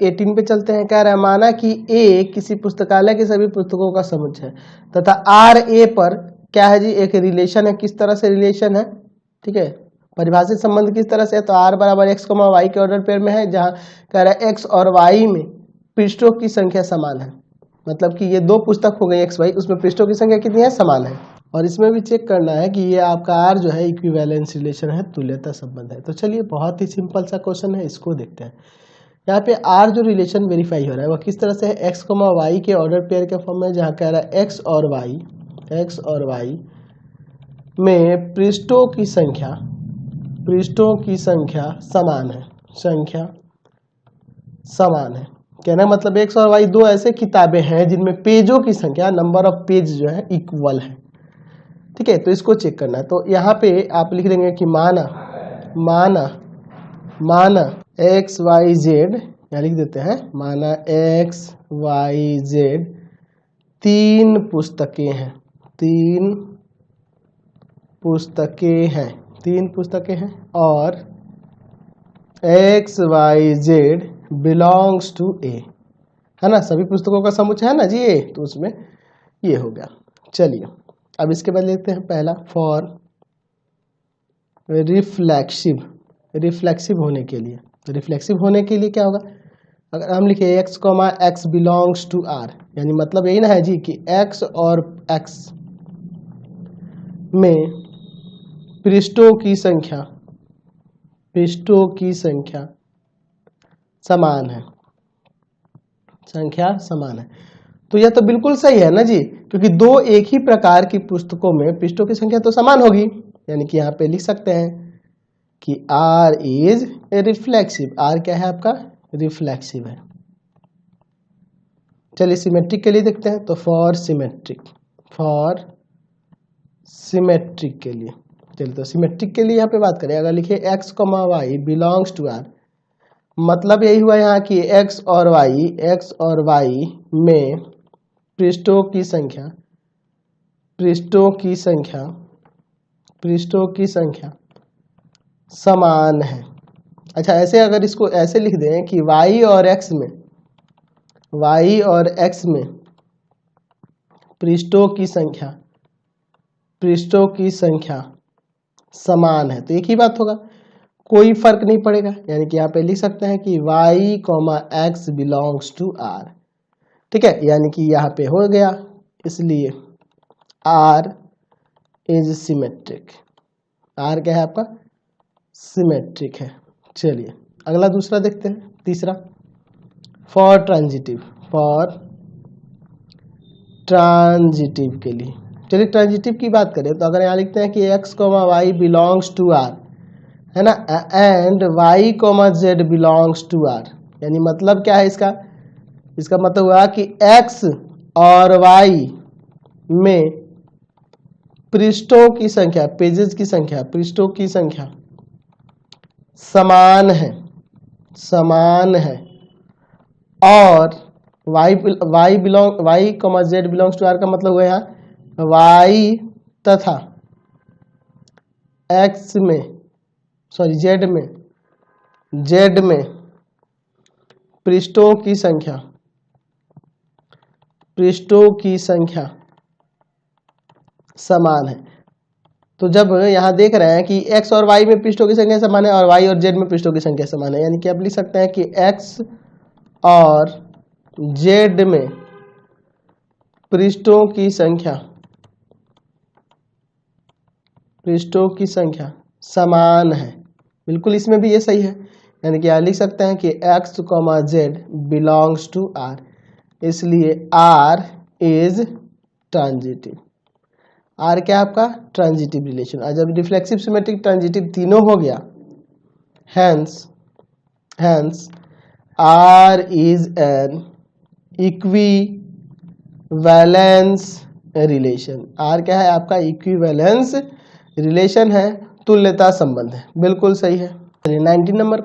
18 पे चलते हैं। कह रहा है माना कि ए किसी पुस्तकालय के सभी पुस्तकों का समुच्चय है तथा आर ए पर क्या है जी, एक रिलेशन है। किस तरह से रिलेशन है, ठीक है, परिभाषित संबंध किस तरह से है, तो आर बराबर एक्स कॉमा वाई के ऑर्डर पेयर में है, जहाँ कह रहा है एक्स और वाई में पृष्ठों की संख्या समान है। मतलब कि ये दो पुस्तक हो गई एक्स वाई, उसमें पृष्ठों की संख्या कितनी है, समान है। और इसमें भी चेक करना है कि ये आपका आर जो है इक्विवेलेंस रिलेशन है, तुल्यता संबंध है। तो चलिए बहुत ही सिंपल सा क्वेश्चन है, इसको देखते हैं। यहाँ पे आर जो रिलेशन वेरीफाई हो रहा है वह किस तरह से है, एक्स कॉमा वाई के ऑर्डर पेयर के फॉर्म में, जहाँ कह रहा है एक्स और वाई में पृष्ठों की संख्या समान है, समान है। कहना मतलब एक्स और वाई दो ऐसे किताबें हैं जिनमें पेजों की संख्या, नंबर ऑफ पेज जो है इक्वल है, ठीक है। तो इसको चेक करना है। तो यहाँ पे आप लिख देंगे कि माना एक्स वाई जेड, यहाँ लिख देते हैं माना एक्स वाई जेड तीन पुस्तकें हैं और X Y Z belongs to A, है ना, सभी पुस्तकों का समुच्चय है ना जी ए, तो उसमें ये हो गया। चलिए अब इसके बाद लेते हैं पहला, फॉर रिफ्लेक्सिव होने के लिए। तो रिफ्लेक्सिव होने के लिए क्या होगा, अगर हम लिखे x comma x belongs to R, यानी मतलब यही ना है जी कि एक्स और एक्स में पृष्ठों की संख्या समान है, तो यह तो बिल्कुल सही है ना जी, क्योंकि दो एक ही प्रकार की पुस्तकों में पृष्ठों की संख्या तो समान होगी। यानी कि यहाँ पे लिख सकते हैं कि R इज रिफ्लेक्सिव। R क्या है आपका, रिफ्लेक्सिव है। चलिए सिमेट्रिक के लिए देखते हैं। तो फॉर सिमेट्रिक के लिए, चलिए तो सिमेट्रिक के लिए यहाँ पे बात करें, अगर लिखे x comma y belongs to R, मतलब यही हुआ यहाँ कि एक्स और वाई में पृष्ठों की संख्या समान है। अच्छा, ऐसे अगर इसको ऐसे लिख दें कि y और x में पृष्ठों की संख्या समान है, तो एक ही बात होगा, कोई फर्क नहीं पड़ेगा। यानी कि यहाँ पे लिख सकते हैं कि y, x belongs to r, ठीक है। यानी कि यहाँ पे हो गया, इसलिए R इज सिमेट्रिक। R क्या है आपका, सिमेट्रिक है। चलिए अगला दूसरा देखते हैं, तीसरा, फॉर ट्रांजिटिव के लिए। चलिए ट्रांजिटिव की बात करें तो अगर यहाँ लिखते हैं कि x, y belongs to r, है ना, and y, z belongs to r, यानी मतलब क्या है इसका मतलब हुआ कि x और y में पृष्ठों की संख्या, पृष्ठों की संख्या समान है और y, z belongs to r का मतलब हुआ यहाँ y तथा z में पृष्ठों की संख्या समान है। तो जब यहाँ देख रहे हैं कि x और y में पृष्ठों की संख्या समान है और y और z में पृष्ठों की संख्या समान है, यानी कि आप लिख सकते हैं कि x और z में पृष्ठों की संख्या समान है। बिल्कुल इसमें भी ये सही है, यानी कि आप लिख सकते हैं कि x, z belongs to r, इसलिए r इज ट्रांजिटिव। R क्या आपका, ट्रांजिटिव रिलेशन। और जब रिफ्लेक्सिव, सिमेट्रिक, ट्रांजिटिव तीनों हो गया, hence R is an equivalence relation. R क्या है आपका, इक्विवेलेंस रिलेशन है, तुल्यता संबंध है। बिल्कुल सही है। 19 नंबर